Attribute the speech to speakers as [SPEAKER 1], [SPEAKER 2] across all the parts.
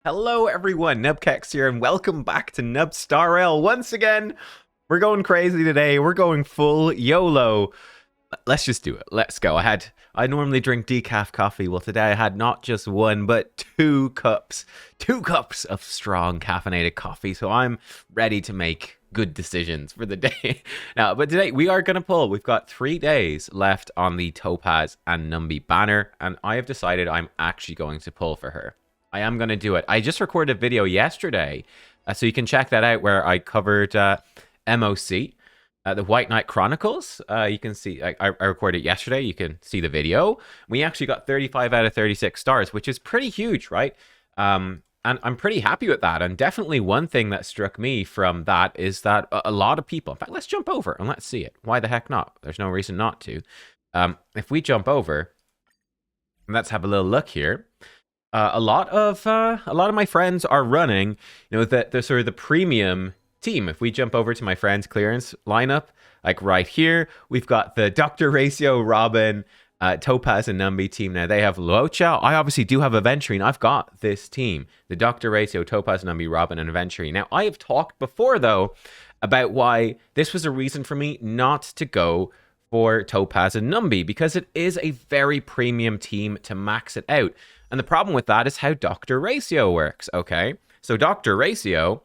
[SPEAKER 1] Hello everyone, nubkeks here, and welcome back to Nub Star Rail once again. We're going crazy today. We're going full YOLO. Let's just do it. Let's go. I normally drink decaf coffee. Well, today I had not just one, but two cups. 2 cups of strong caffeinated coffee. So I'm ready to make good decisions for the day. Now, but today we are going to pull. We've got 3 days left on the Topaz and Numby banner, and I have decided I'm actually going to pull for her. I am going to do it. I just recorded a video yesterday, so you can check that out, where I covered MOC, the White Knight Chronicles. You can see, I recorded it yesterday. You can see the video. We actually got 35 out of 36 stars, which is pretty huge, right? And I'm pretty happy with that. And definitely one thing that struck me from that is that a lot of people, in fact, let's jump over and let's see it. Why the heck not? There's no reason not to. If we jump over, let's have a little look here. A lot of my friends are running, the sort of the premium team. If we jump over to my friends' clearance lineup, like right here, we've got the Dr. Ratio, Robin, Topaz and Numby team. Now they have Luocha. I obviously do have Aventurine. I've got this team, the Dr. Ratio, Topaz and Numby, Robin, and Aventurine. Now I have talked before though about why this was a reason for me not to go for Topaz and Numby, because it is a very premium team to max it out. And the problem with that is how Dr. Ratio works, okay? So Dr. Ratio,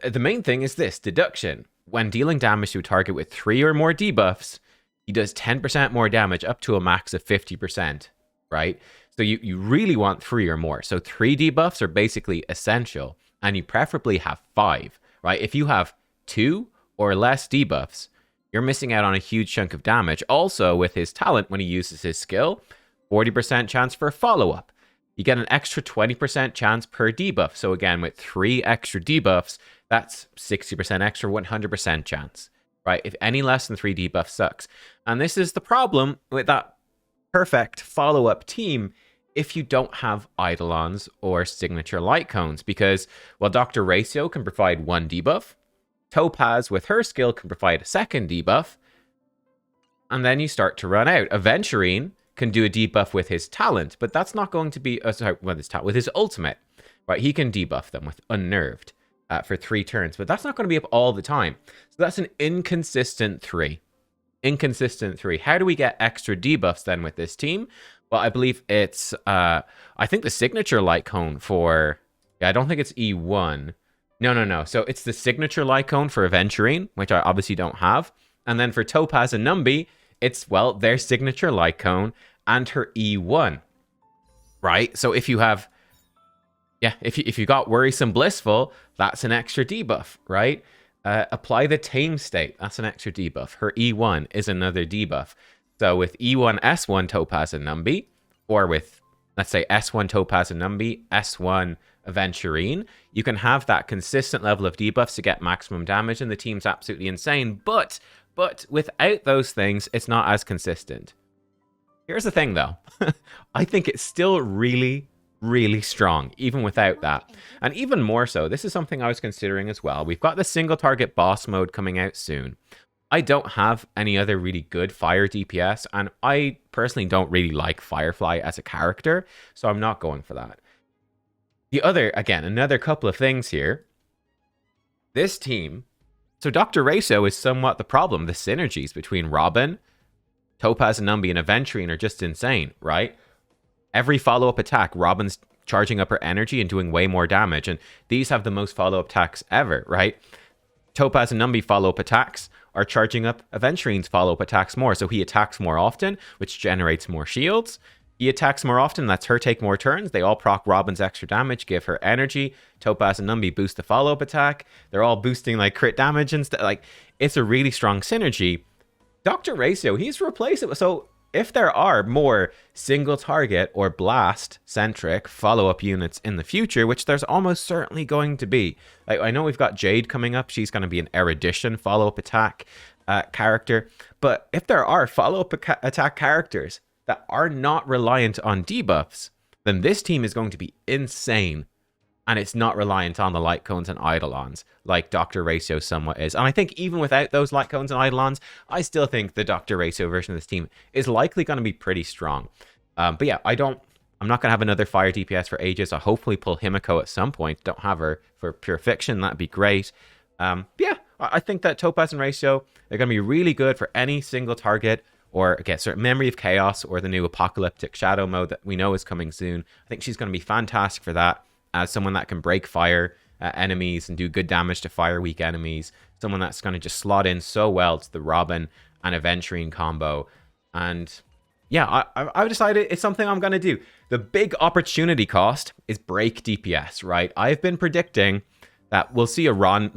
[SPEAKER 1] the main thing is this, deduction. When dealing damage to a target with 3 or more debuffs, he does 10% more damage up to a max of 50%, right? So you really want 3 or more. So 3 debuffs are basically essential, and you preferably have 5, right? If you have 2 or less debuffs, you're missing out on a huge chunk of damage. Also, with his talent, when he uses his skill, 40% chance for a follow-up. You get an extra 20% chance per debuff. So again, with 3 extra debuffs, that's 60% extra, 100% chance, right? If any less than 3 debuffs sucks. And this is the problem with that perfect follow-up team if you don't have Eidolons or signature light cones, because, well, Dr. Ratio can provide 1 debuff. Topaz, with her skill, can provide a 2nd debuff. And then you start to run out. Aventurine can do a debuff with his talent, but that's not going to be with his ultimate, right? He can debuff them with Unnerved for 3 turns, but that's not going to be up all the time. So that's an inconsistent 3. Inconsistent 3. How do we get extra debuffs then with this team? Well, I believe it's I think the signature light cone for, I don't think it's E1. No. So it's the signature light cone for Aventurine, which I obviously don't have, and then for Topaz and Numby, it's, well, their signature light cone and her E1, right? So if you have, if you got Worrisome Blissful, that's an extra debuff, right? Apply the Tame State, that's an extra debuff. Her E1 is another debuff. So with E1, S1, Topaz and Numby, or with, let's say, S1, Topaz and Numby, S1, Aventurine, you can have that consistent level of debuffs to get maximum damage, and the team's absolutely insane. But without those things, it's not as consistent. Here's the thing, though. I think it's still really, really strong, even without that. And even more so, this is something I was considering as well. We've got the single target boss mode coming out soon. I don't have any other really good fire DPS, and I personally don't really like Firefly as a character, so I'm not going for that. The other, again, another couple of things here. This team, so Dr. Ratio is somewhat the problem. The synergies between Robin, Topaz and Numby, and Aventurine are just insane, right? Every follow-up attack, Robin's charging up her energy and doing way more damage, and these have the most follow-up attacks ever, right? Topaz and Numby follow-up attacks are charging up Aventurine's follow-up attacks more, so he attacks more often, which generates more shields. He attacks more often, lets her take more turns. They all proc Robin's extra damage, give her energy. Topaz and Numby boost the follow-up attack. They're all boosting like crit damage and stuff. Like, it's a really strong synergy. Dr. Ratio, he's replaceable. So if there are more single target or blast centric follow-up units in the future, which there's almost certainly going to be. Like, I know we've got Jade coming up. She's going to be an Erudition follow-up attack character. But if there are follow-up attack characters that are not reliant on debuffs, then this team is going to be insane. And it's not reliant on the light cones and Eidolons, like Dr. Ratio somewhat is. And I think even without those light cones and Eidolons, I still think the Dr. Ratio version of this team is likely going to be pretty strong. But yeah, I don't I'm not going to have another fire DPS for ages. I'll hopefully pull Himiko at some point. Don't have her for pure fiction. That'd be great. Yeah, I think that Topaz and Ratio are going to be really good for any single target, or again, sort of Memory of Chaos or the new Apocalyptic Shadow mode that we know is coming soon. I think she's going to be fantastic for that as someone that can break fire enemies and do good damage to fire weak enemies. Someone that's going to just slot in so well to the Robin and Aventurine combo. And yeah, I've decided it's something I'm going to do. The big opportunity cost is break DPS, right? I've been predicting that we'll see a Ron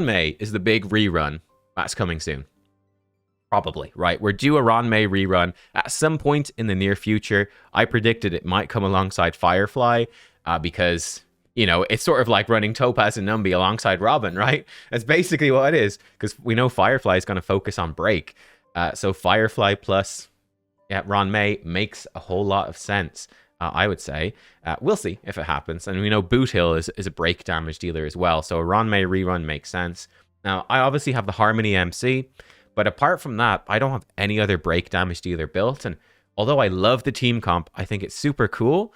[SPEAKER 1] May is the big rerun that's coming soon. Probably, right? We're due a Ron May rerun at some point in the near future. I predicted it might come alongside Firefly because, you know, it's sort of like running Topaz and Numby alongside Robin, right? That's basically what it is, because we know Firefly is going to focus on break. So Firefly plus Ron May makes a whole lot of sense, I would say. We'll see if it happens. And we know Boot Hill is a break damage dealer as well, so a Ron May rerun makes sense. Now, I obviously have the Harmony MC, but apart from that, I don't have any other break damage dealer built. And although I love the team comp, I think it's super cool.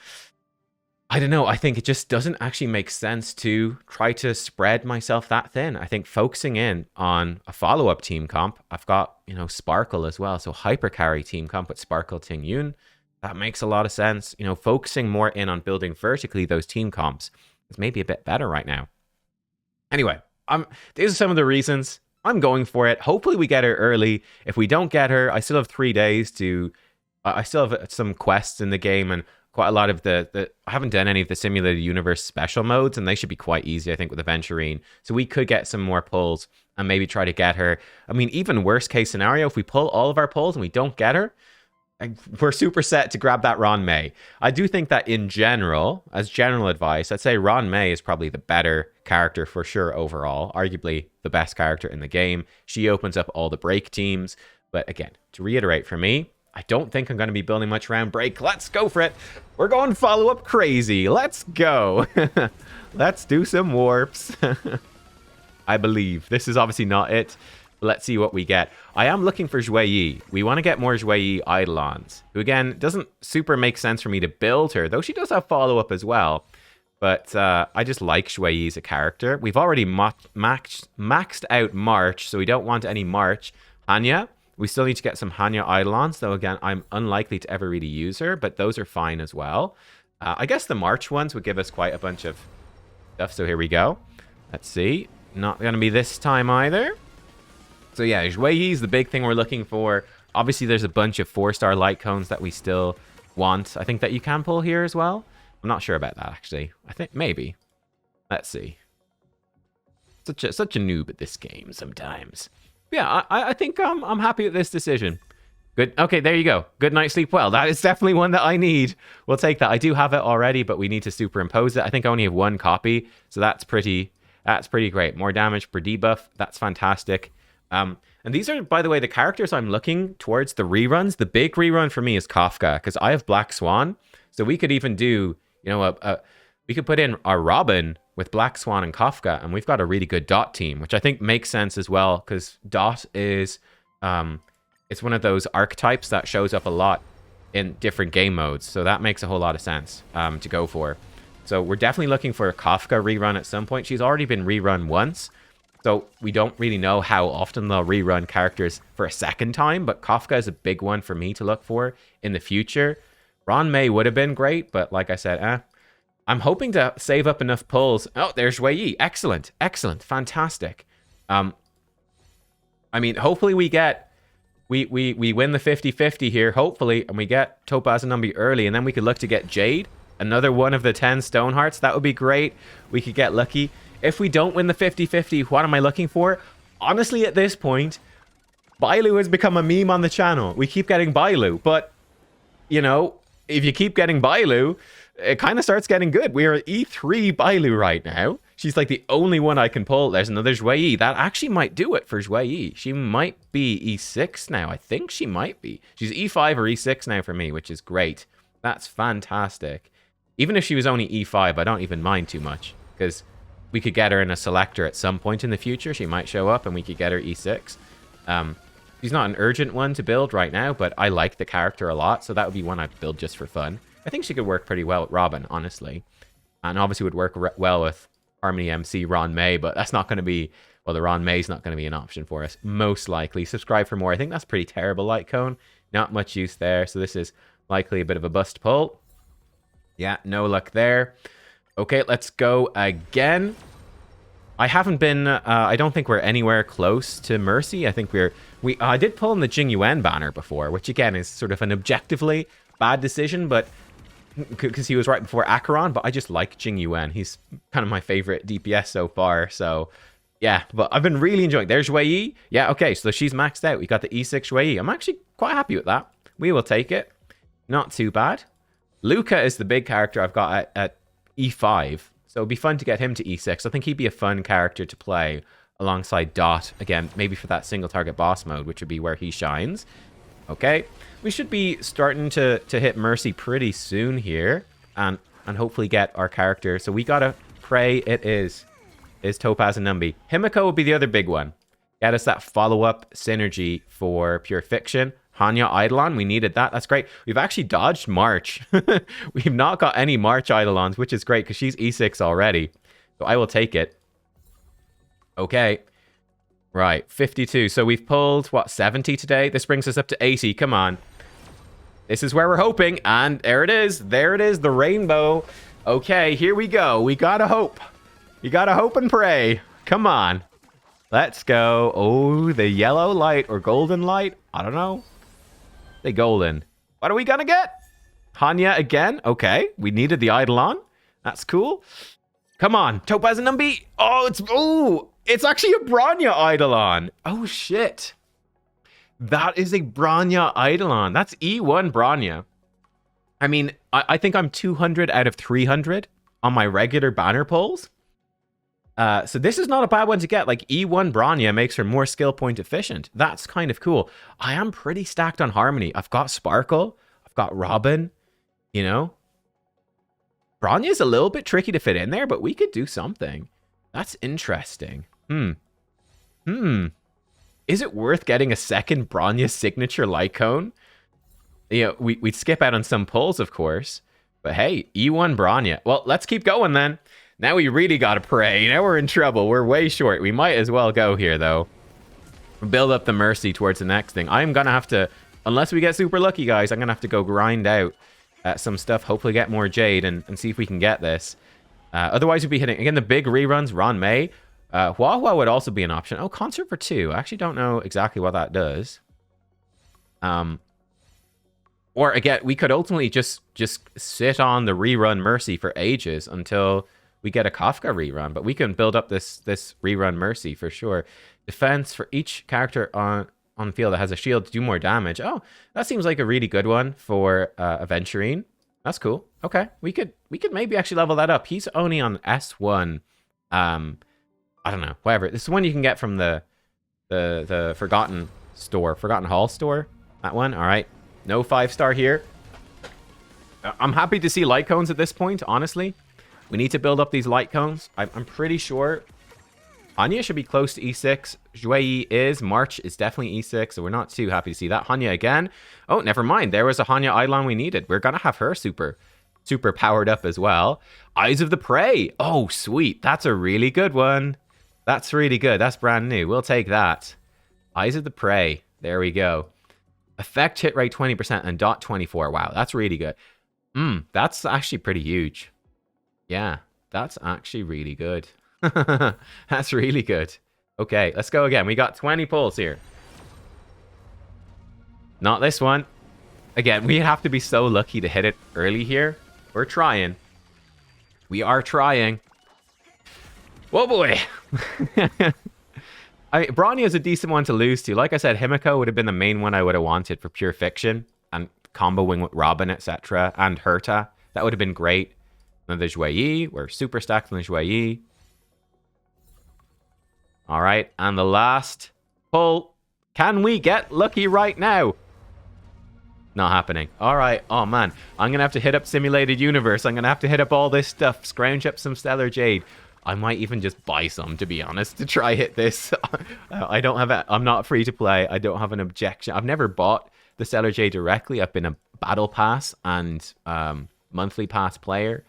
[SPEAKER 1] I don't know, I think it just doesn't actually make sense to try to spread myself that thin. I think focusing in on a follow-up team comp, I've got, you know, Sparkle as well. So hyper carry team comp with Sparkle Ting Yun, that makes a lot of sense. You know, focusing more in on building vertically those team comps is maybe a bit better right now. Anyway, these are some of the reasons I'm going for it. Hopefully we get her early. If we don't get her, I still have 3 days to... I still have some quests in the game and quite a lot of the I haven't done any of the Simulated Universe special modes, and they should be quite easy, I think, with Aventurine. So we could get some more pulls and maybe try to get her. I mean, even worst case scenario, if we pull all of our pulls and we don't get her, we're super set to grab that Ron May. I do think that in general, as general advice, I'd say Ron May is probably the better character for sure overall. Arguably the best character in the game. She opens up all the break teams. But again, to reiterate for me, I don't think I'm going to be building much around break. Let's go for it. We're going follow-up crazy. Let's go. Let's do some warps. I believe. This is obviously not it. Let's see what we get. I am looking for Zhui Yi. We want to get more Zhui Yi Eidolons, who again, doesn't super make sense for me to build her, though she does have follow-up as well. But I just like Zhui Yi as a character. We've already maxed out March, so we don't want any March. Hanya. We still need to get some Hanya Eidolons, though again, I'm unlikely to ever really use her, but those are fine as well. I guess the March ones would give us quite a bunch of stuff, so here we go. Let's see. Not going to be this time either. So yeah, Zhui Yi is the big thing we're looking for. Obviously, there's a bunch of 4-star light cones that we still want. I think that you can pull here as well. I'm not sure about that, actually. I think maybe. Let's see. Such a noob at this game sometimes. Yeah, I think I'm happy with this decision. Good. Okay, there you go. Good night, sleep well. That is definitely one that I need. We'll take that. I do have it already, but we need to superimpose it. I think I only have 1 copy, so that's pretty great. More damage per debuff. That's fantastic. And these are, by the way, the characters I'm looking towards the reruns. The big rerun for me is Kafka, because I have Black Swan. So we could even do, you know, we could put in our Robin with Black Swan and Kafka, and we've got a really good Dot team, which I think makes sense as well, because Dot is, it's one of those archetypes that shows up a lot in different game modes, so that makes a whole lot of sense to go for. So we're definitely looking for a Kafka rerun at some point. She's already been rerun once, so we don't really know how often they'll rerun characters for a second time, but Kafka is a big one for me to look for in the future. Ron May would have been great, but like I said, I'm hoping to save up enough pulls. Oh, there's Zhui Yi. Excellent. Excellent. Fantastic. I mean, hopefully we get... We win the 50-50 here, hopefully, and we get Topaz and Numby early, and then we could look to get Jade, another one of the 10 stone hearts. That would be great. We could get lucky. If we don't win the 50-50, what am I looking for? Honestly, at this point, Bailu has become a meme on the channel. We keep getting Bailu, but, you know, if you keep getting Bailu, it kind of starts getting good. We are at E3 Bailu right now. She's like the only one I can pull. There's another Zhui Yi. That actually might do it for Zhui Yi. She might be E6 now. I think she might be. She's E5 or E6 now for me, which is great. That's fantastic. Even if she was only E5, I don't even mind too much, because we could get her in a selector at some point in the future. She might show up and we could get her E6. She's not an urgent one to build right now, but I like the character a lot, so that would be one I'd build just for fun. I think she could work pretty well with Robin, honestly. And obviously would work well with Harmony MC, Ron May, but that's not going to be... Well, the Ron May's not going to be an option for us, most likely. Subscribe for more. I think that's pretty terrible, Light Cone. Not much use there, so this is likely a bit of a bust pull. Yeah, no luck there. Okay, let's go again. I haven't been... I don't think we're anywhere close to Mercy. I think I did pull in the Jing Yuan banner before, which again is sort of an objectively bad decision, but... Because he was right before Acheron, but I just like Jing Yuan. He's kind of my favorite DPS so far, so... Yeah, but I've been really enjoying... There's Shui Yi. Yeah, okay, so she's maxed out. We got the E6 Shui Yi. I'm actually quite happy with that. We will take it. Not too bad. Luca is the big character I've got at E5, so it'd be fun to get him to E6. I think he'd be a fun character to play alongside Dot. Again, maybe for that single target boss mode, which would be where he shines. Okay, we should be starting to hit Mercy pretty soon here, and hopefully get our character. So we gotta pray it is Topaz and Numby. Himiko would be the other big one. Get us that follow-up synergy for Pure Fiction. Hanya Eidolon, we needed that. That's great. We've actually dodged March. We've not got any March Eidolons, which is great because she's E6 already. So I will take it. Okay. Right, 52. So we've pulled, what, 70 today? This brings us up to 80. Come on. This is where we're hoping. And there it is. There it is, the rainbow. Okay, here we go. We gotta hope. You gotta hope and pray. Come on. Let's go. Oh, the yellow light or golden light. I don't know. The golden. What are we gonna get? Hanya again. Okay. We needed the Eidolon. That's cool. Come on. Topaz and Numby. It's actually a Bronya Eidolon. Oh, shit. That is a Bronya Eidolon. That's E1 Bronya. I mean, I think I'm 200 out of 300 on my regular banner pulls. So this is not a bad one to get. Like, E1 Bronya makes her more skill point efficient. That's kind of cool. I am pretty stacked on Harmony. I've got Sparkle. I've got Robin. You know? Bronya is a little bit tricky to fit in there, but we could do something. That's interesting. Is it worth getting a second Bronya signature light cone? You know, we'd skip out on some pulls, of course. But hey, E1 Bronya. Well, let's keep going then. Now we really gotta pray. Now we're in trouble. We're way short. We might as well go here, though. Build up the Mercy towards the next thing. I'm gonna have to... Unless we get super lucky, guys, I'm gonna have to go grind out some stuff. Hopefully get more Jade and see if we can get this. Otherwise, we'd be hitting... Again, the big reruns. Ron May. Hua would also be an option. Oh, Concert for 2. I actually don't know exactly what that does. Or, again, we could ultimately just sit on the rerun Mercy for ages until... we get a Kafka rerun, but we can build up this rerun Mercy for sure. Defense for each character on field that has a shield to do more damage. Oh, that seems like a really good one for Aventurine. That's cool. Okay, we could maybe actually level that up. He's only on S1. I don't know. Whatever. This is one you can get from the Forgotten Hall store. That one. All right. No 5-star here. I'm happy to see light cones at this point. Honestly. We need to build up these light cones. I'm pretty sure Hanya should be close to E6. Shui is. March is definitely E6, so we're not too happy to see that. Hanya again. Oh, never mind. There was a Hanya Eidolon we needed. We're going to have her super powered up as well. Eyes of the Prey. Oh, sweet. That's a really good one. That's really good. That's brand new. We'll take that. Eyes of the Prey. There we go. Effect hit rate 20% and dot 24. Wow, that's really good. That's actually pretty huge. Yeah, that's actually really good. That's really good. Okay, let's go again. We got 20 pulls here. Not this one. Again, we have to be so lucky to hit it early here. We're trying. We are trying. Whoa, boy. Bronya is a decent one to lose to. Like I said, Himiko would have been the main one I would have wanted for Pure Fiction. And comboing with Robin, etc. And Herta. That would have been great. Then the Shui Yi. We're super stacked on the Shui Yi. All right. And the last pull. Can we get lucky right now? Not happening. All right. Oh, man. I'm going to have to hit up Simulated Universe. I'm going to have to hit up all this stuff. Scrounge up some Stellar Jade. I might even just buy some, to be honest, to try hit this. I don't have I'm not free to play. I don't have an objection. I've never bought the Stellar Jade directly. I've been a Battle Pass and monthly pass player.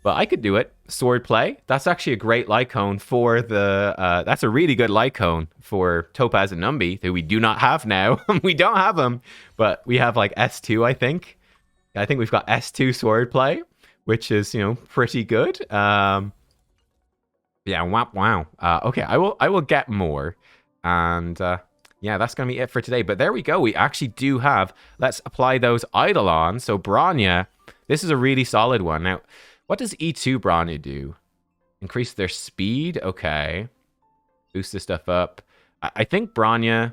[SPEAKER 1] But I could do it. Sword play. That's actually a great light cone for the... that's a really good light cone for Topaz and Numby, who we do not have now. We don't have them, but we have like S2, I think. I think we've got S2 sword play, which is, pretty good. Yeah, wow. Okay, I will get more. And yeah, that's going to be it for today. But there we go. We actually do have... Let's apply those Eidolons. So Bronya, this is a really solid one. Now... What does E2 Bronya do? Increase their speed? Okay. Boost this stuff up. I think Bronya...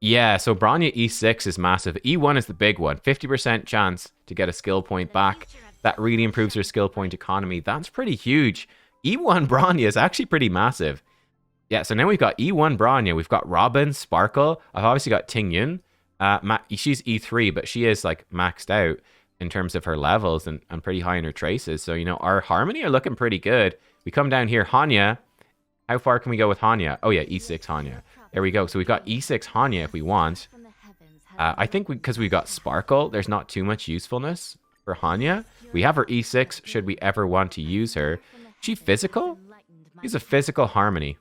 [SPEAKER 1] Yeah, so Bronya E6 is massive. E1 is the big one. 50% chance to get a skill point back. That really improves your skill point economy. That's pretty huge. E1 Bronya is actually pretty massive. Yeah, so now we've got E1 Bronya. We've got Robin, Sparkle. I've obviously got Tingyun. She's E3, but she is like maxed out in terms of her levels and pretty high in her traces. So, our Harmony are looking pretty good. We come down here, Hanya. How far can we go with Hanya? Oh yeah, E6 Hanya. There we go. So we've got E6 Hanya if we want. I think because we've got Sparkle, there's not too much usefulness for Hanya. We have her E6 should we ever want to use her. She physical? She's a physical Harmony.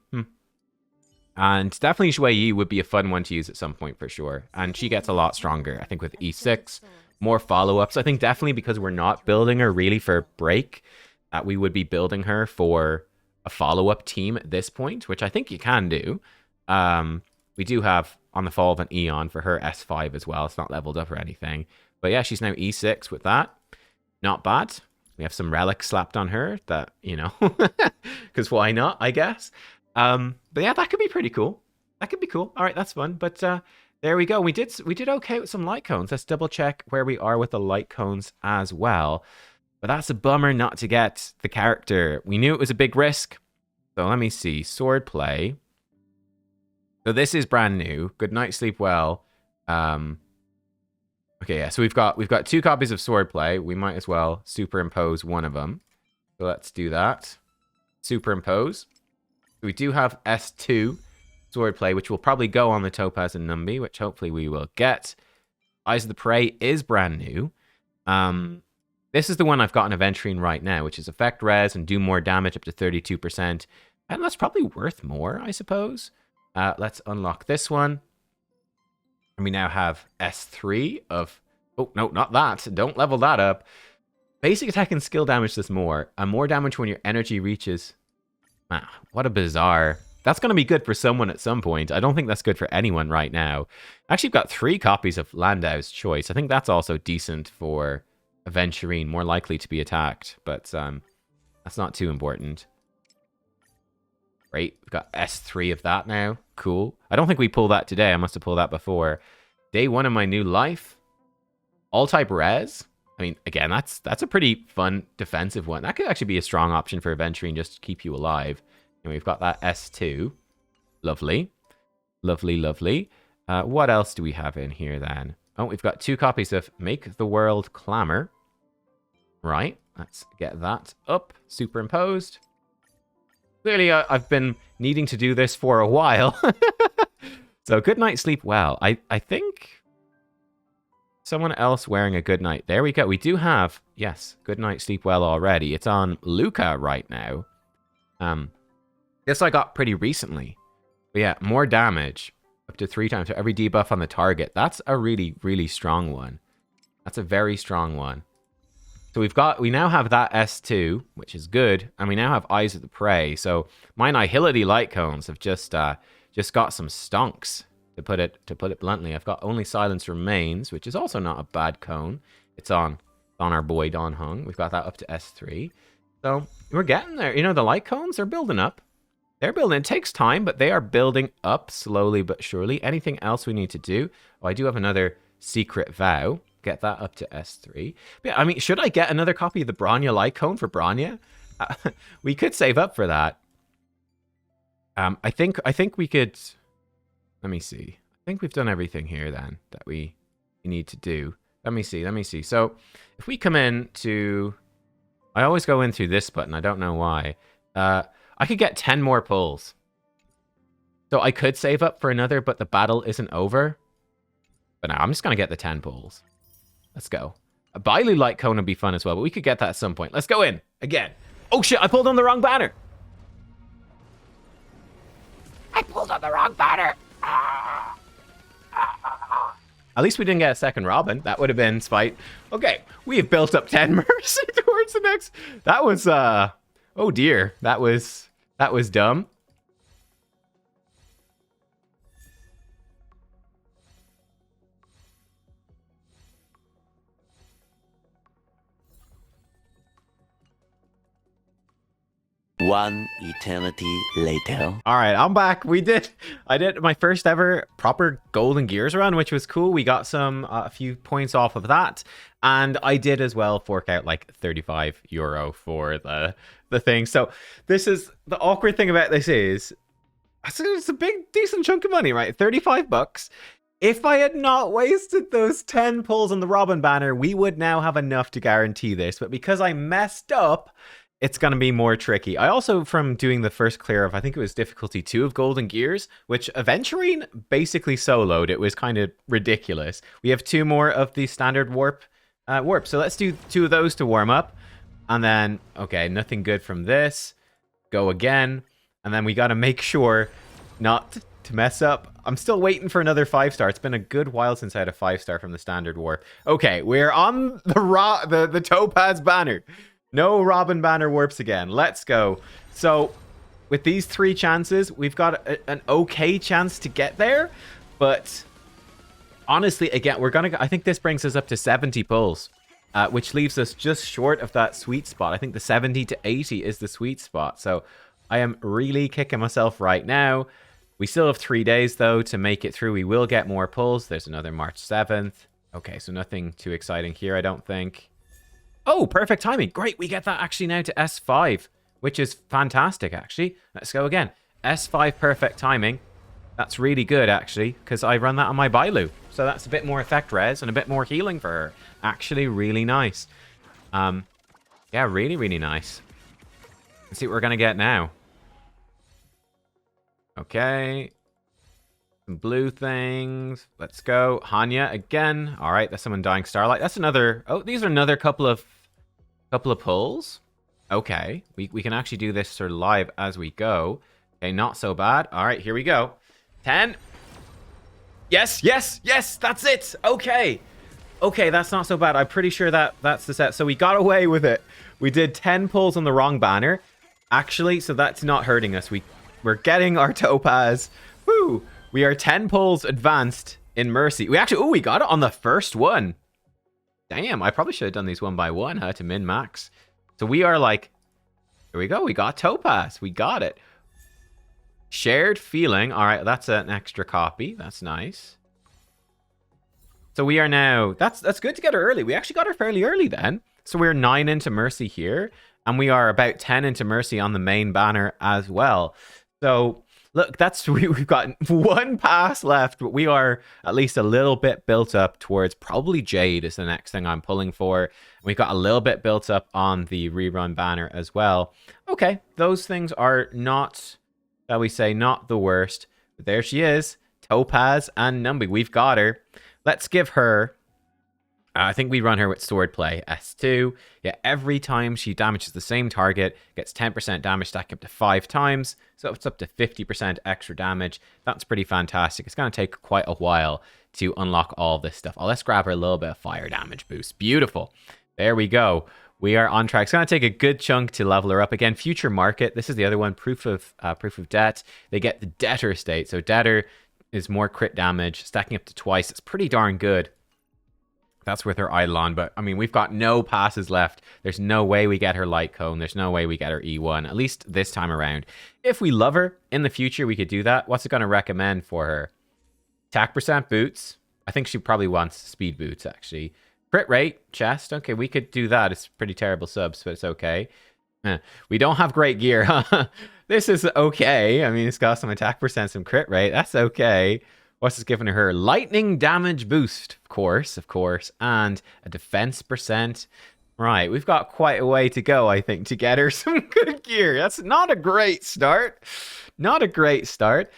[SPEAKER 1] And definitely Shui Yi would be a fun one to use at some point for sure. And she gets a lot stronger, I think, with E6. More follow-ups. I think definitely because we're not building her really for break, that we would be building her for a follow-up team at this point, which I think you can do. We do have On the Fall of an Eon for her S5 as well. It's not leveled up or anything. But yeah, she's now E6 with that. Not bad. We have some relics slapped on her that, because why not, I guess. But yeah, that could be pretty cool. That could be cool. All right, that's fun. But there we go. We did okay with some light cones. Let's double check where we are with the light cones as well. But that's a bummer not to get the character. We knew it was a big risk. So let me see. Sword play. So this is brand new. Good night, sleep well. Okay, yeah. So we've got 2 copies of sword play. We might as well superimpose one of them. So let's do that. Superimpose. We do have S2 swordplay, which will probably go on the Topaz and Numby, which hopefully we will get. Eyes of the Prey is brand new. This is the one I've got in Aventurine right now, which is effect res and do more damage up to 32%. And that's probably worth more, I suppose. Let's unlock this one. And we now have S3 of... Oh, no, not that. Don't level that up. Basic attack and skill damage does more. And more damage when your energy reaches... Ah, what a bizarre... That's going to be good for someone at some point. I don't think that's good for anyone right now. Actually, I've got 3 copies of Landau's Choice. I think that's also decent for Aventurine, more likely to be attacked. But that's not too important. Great. We've got S3 of that now. Cool. I don't think we pulled that today. I must have pulled that before. Day 1 of my new life. All-type res. I mean, again, that's a pretty fun defensive one. That could actually be a strong option for Aventurine just to keep you alive. And we've got that S2. Lovely. Lovely, lovely. What else do we have in here then? Oh, we've got 2 copies of Make the World Clamor. Right. Let's get that up. Superimposed. Clearly, I've been needing to do this for a while. So, good night, sleep well. I think someone else wearing a good night. There we go. We do have, yes, good night, sleep well already. It's on Luca right now. This I got pretty recently. But yeah, more damage. Up to 3 times for every debuff on the target. That's a really, really strong one. That's a very strong one. So we now have that S2, which is good. And we now have Eyes of the Prey. So my Nihility light cones have just got some stonks, to put it bluntly. I've got Only Silence Remains, which is also not a bad cone. It's on our boy Don Hung. We've got that up to S3. So we're getting there. The light cones are building up. They're building. It takes time, but they are building up slowly but surely. Anything else we need to do? Oh, I do have another Secret Vow. Get that up to S3. But yeah, I mean, should I get another copy of the Bronya light cone for Bronya? We could save up for that. I think we could... Let me see. I think we've done everything here then that we need to do. Let me see. So if we come in to... I always go in through this button. I don't know why. I could get 10 more pulls. So I could save up for another, but the battle isn't over. But now I'm just going to get the 10 pulls. Let's go. A Bailu light cone would be fun as well, but we could get that at some point. Let's go in again. Oh shit, I pulled on the wrong banner. I pulled on the wrong banner. At least we didn't get a second Robin. That would have been spite. Okay, we have built up 10 mercy towards the next. That was oh dear. That was dumb.
[SPEAKER 2] One eternity later.
[SPEAKER 1] All right, I'm back. I did my first ever proper golden gears run, which was cool. We got a few points off of that. And I did as well fork out like €35 for the thing. So this is the awkward thing about this is it's a big, decent chunk of money, right? $35. If I had not wasted those 10 pulls on the Robin banner, we would now have enough to guarantee this. But because I messed up, it's going to be more tricky. I also, from doing the first clear of, I think it was difficulty 2 of Golden Gears, which Aventurine basically soloed. It was kind of ridiculous. We have 2 more of the standard warp. So let's do 2 of those to warm up. And then, okay, nothing good from this. Go again. And then we got to make sure not to mess up. I'm still waiting for another 5-star. It's been a good while since I had a 5-star from the standard warp. Okay, we're on the Topaz banner. No Robin banner warps again. Let's go. So with these 3 chances, we've got an okay chance to get there. But honestly, again, I think this brings us up to 70 pulls, which leaves us just short of that sweet spot. I think the 70 to 80 is the sweet spot. So I am really kicking myself right now. We still have 3 days, though, to make it through. We will get more pulls. There's another March 7th. Okay, so nothing too exciting here, I don't think. Oh, perfect timing. Great, we get that actually now to S5, which is fantastic, actually. Let's go again. S5 perfect timing. That's really good, actually, because I run that on my Bailu. So that's a bit more effect res and a bit more healing for her. Actually, really nice. Yeah, really, really nice. Let's see what we're going to get now. Okay. Some blue things. Let's go. Hanya again. All right, that's some Undying Starlight. That's another... Oh, these are another couple of pulls. Okay, we can actually do this sort of live as we go. Okay, not so bad. All right, here we go. 10. Yes, yes, yes, that's it. Okay. Okay, that's not so bad. I'm pretty sure that's the set. So we got away with it. We did 10 pulls on the wrong banner. Actually, so that's not hurting us. We're getting our Topaz. Woo! We are 10 pulls advanced in Mercy. We got it on the first one. Damn, I probably should have done these one by one, to min-max. So we are like, here we go. We got Topaz. We got it. Shared feeling. All right, that's an extra copy. That's nice. So we are now, that's good to get her early. We actually got her fairly early then. So we're 9 into Mercy here. And we are about 10 into Mercy on the main banner as well. So look, we've got 1 pass left, but we are at least a little bit built up towards probably Jade is the next thing I'm pulling for. We've got a little bit built up on the rerun banner as well. Okay, those things are not, shall we say, not the worst. But there she is, Topaz and Numby. We've got her. Let's give her... I think we run her with swordplay, S2. Yeah, every time she damages the same target, gets 10% damage stacking up to 5 times. So it's up to 50% extra damage. That's pretty fantastic. It's going to take quite a while to unlock all this stuff. Oh, let's grab her a little bit of fire damage boost. Beautiful. There we go. We are on track. It's going to take a good chunk to level her up. Again, Future Market. This is the other one, Proof of Debt. They get the Debtor state. So Debtor is more crit damage, stacking up to twice. It's pretty darn good. That's with her Eidolon, but I mean, we've got no passes left. There's no way we get her Light Cone. There's no way we get her E1, at least this time around. If we love her in the future, we could do that. What's it going to recommend for her? Attack percent boots. I think she probably wants speed boots, actually. Crit rate, chest. Okay, we could do that. It's pretty terrible subs, but it's okay. We don't have great gear, huh? This is okay. I mean, it's got some attack percent, some crit rate. That's okay. What's this giving her? Lightning damage boost, of course, and a defense percent. Right, we've got quite a way to go, I think, to get her some good gear. That's not a great start. Not a great start.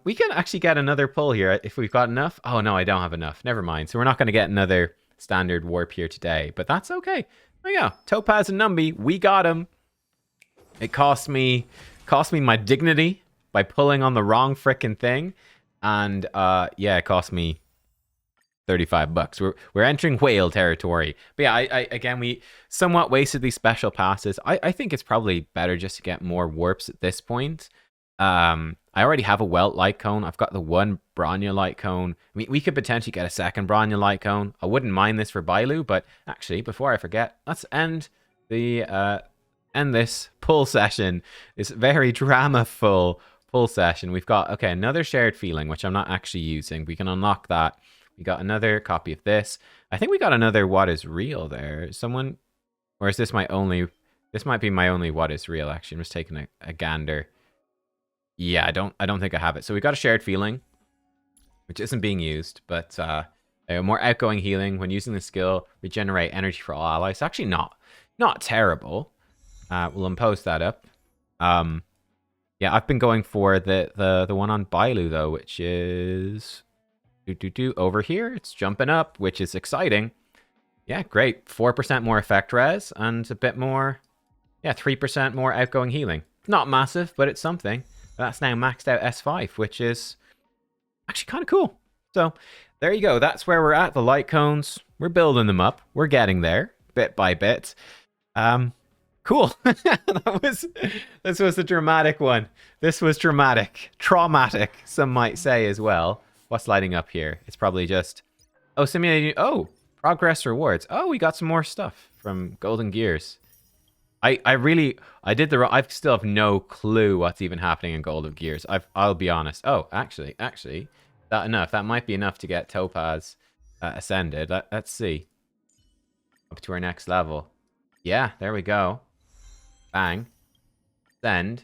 [SPEAKER 1] We can actually get another pull here if we've got enough. Oh, no, I don't have enough. Never mind. So we're not going to get another standard warp here today, but that's okay. Oh yeah, Topaz and Numby, we got him. It cost me my dignity by pulling on the wrong frickin' thing, and yeah, it cost me $35. We're entering whale territory. But yeah, I again, we somewhat wasted these special passes. I think it's probably better just to get more warps at this point. I already have a Welt light cone. I've got the one Bronya light cone. I mean, we could potentially get a second Bronya light cone. I wouldn't mind this for Bailu, but actually, before I forget, let's end this pull session. This very drama-full pull session. We've got, okay, another shared feeling, which I'm not actually using. We can unlock that. We got another copy of this. I think we got another what is real there. Someone, or is this my only? This might be my only what is real. Actually, I'm just taking a gander. Yeah, I don't think I have it. So we got a shared feeling, which isn't being used, but more outgoing healing when using the skill. Regenerate energy for all allies. Actually, not terrible. We'll impose that up. Yeah, I've been going for the one on Bailu though, which is over here. It's jumping up, which is exciting. Yeah, great. 4% more effect res and a bit more. Yeah, 3% more outgoing healing. Not massive, but it's something. That's now maxed out S5, which is actually kind of cool. So there you go. That's where we're at. The light cones. We're building them up. We're getting there bit by bit. Cool. This was a dramatic one. This was dramatic. Traumatic, some might say as well. What's lighting up here? It's probably just... Oh, simulating... Oh, progress rewards. Oh, we got some more stuff from Golden Gears. I still have no clue what's even happening in Golden Gears. I'll be honest. Oh, actually, that might be enough to get Topaz ascended. Let's see. Up to our next level. Yeah, there we go. Bang. Send.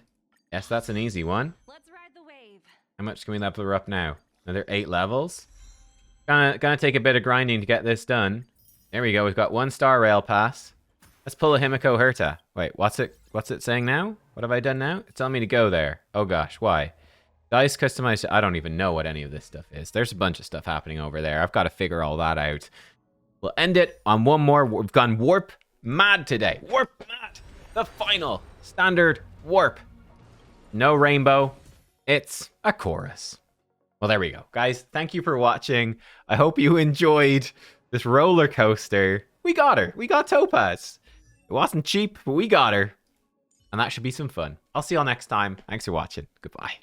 [SPEAKER 1] Yes, that's an easy one.
[SPEAKER 3] Let's ride the wave.
[SPEAKER 1] How much can we level her up now? Another 8 levels. Gonna take a bit of grinding to get this done. There we go. We've got 1 star rail pass. Let's pull a Himiko Herta. Wait, what's it saying now? What have I done now? It's telling me to go there. Oh gosh, why? Dice customized. I don't even know what any of this stuff is. There's a bunch of stuff happening over there. I've got to figure all that out. We'll end it on one more. We've gone warp mad today. Warp mad. The final standard warp. No rainbow. It's a chorus. Well, there we go. Guys, thank you for watching. I hope you enjoyed this roller coaster. We got her. We got Topaz. It wasn't cheap, but we got her. And that should be some fun. I'll see y'all next time. Thanks for watching. Goodbye.